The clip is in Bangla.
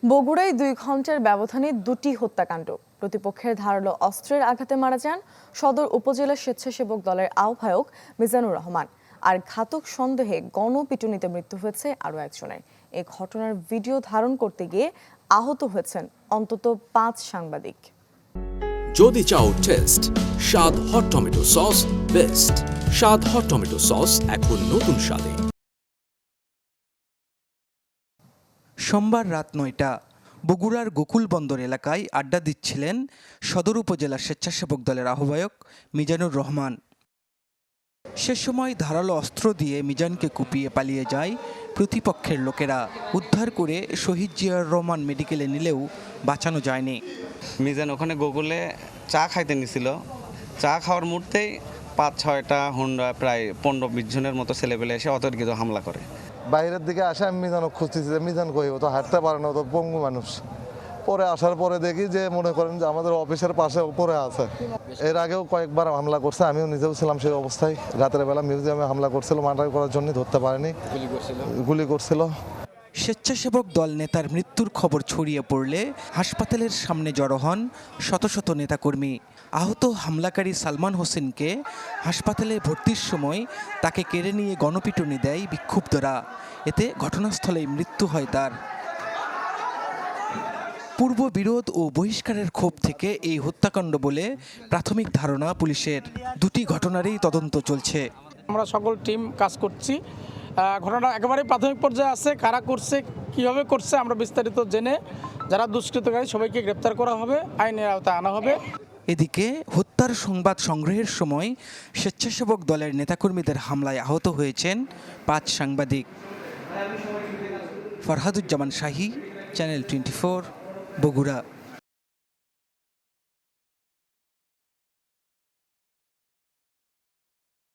বগুড়ায় 2 ঘন্টার ব্যবধানে দুটি হত্যাকাণ্ড। প্রতিপক্ষের ধারালো অস্ত্রের আঘাতে মারা যান সদর উপজেলা স্বেচ্ছাসেবক দলের আহ্বায়ক মিজানুর রহমান। আর ঘাতক সন্দেহে গণপিটুনিতে মৃত্যু হয়েছে আরও একজনের। এই ঘটনার ভিডিও ধারণ করতে গিয়ে আহত হয়েছেন অন্তত 5 সাংবাদিক। যদি চাও টেস্ট স্বাদ হট টমেটো সস বেস্ট। স্বাদ হট টমেটো সস এখন নতুন স্বাদে। সোমবার রাত 9টা বগুড়ার গোকুল বন্দর এলাকায় আড্ডা দিচ্ছিলেন সদর উপজেলা স্বেচ্ছাসেবক দলের আহ্বায়ক মিজানুর রহমান। সে সময় ধারালো অস্ত্র দিয়ে মিজানকে কুপিয়ে পালিয়ে যায় প্রতিপক্ষের লোকেরা। উদ্ধার করে শহীদ জিয়াউর রহমান মেডিকেলে নিলেও বাঁচানো যায়নি। মিজান ওখানে গোকুলে চা খাইতে নিছিল। চা খাওয়ার মুহূর্তেই 5-6টা হুন্ডা প্রায় 15-20 জনের মতো ছেলেপেলে এসে অতর্কিত হামলা করে। বাইরের দিকে আসে, আমি মিজানও খুঁজতেছি যে মিজান কই, ও তো হাঁটতে পারে না, ও তো পঙ্গু মানুষ। পরে আসার পরে দেখি যে মনে করেন যে আমাদের অফিসের পাশে উপরে আছে। এর আগেও কয়েকবার হামলা করছে, আমিও নিজেও ছিলাম সেই অবস্থায়। রাতের বেলা মিউজিয়ামে হামলা করছিল, মার্ডার করার জন্য ধরতে পারেনি, গুলি করছিল। স্বেচ্ছাসেবক দল নেতার মৃত্যুর খবর ছড়িয়ে পড়লে হাসপাতালের সামনে জড়ো হন শত শত নেতাকর্মী। আহত হামলাকারী সালমান হোসেনকে হাসপাতালে ভর্তির সময় তাকে কেড়ে নিয়ে গণপিটুনি দেয় বিক্ষুব্ধরা। এতে ঘটনাস্থলেই মৃত্যু হয় তার। পূর্ব বিরোধ ও বহিষ্কারের ক্ষোভ থেকে এই হত্যাকাণ্ড বলে প্রাথমিক ধারণা পুলিশের। দুটি ঘটনারই তদন্ত চলছে। আমরা সকল টিম কাজ করছি। ঘটনা একেবারে প্রাথমিক পর্যায়ে আছে। কারা করছে, কিভাবে করছে, আমরা বিস্তারিত জেনে যারা দুষ্কৃতকারী সবাইকে গ্রেপ্তার করা হবে, আইনের আওতায় আনা হবে। এদিকে হত্যার সংবাদ সংগ্রহের সময় স্বেচ্ছাসেবক দলের নেতাকর্মীদের হামলায় আহত হয়েছেন 5 সাংবাদিক। ফরহাদুজ্জামান শাহী, চ্যানেল 24, বগুড়া।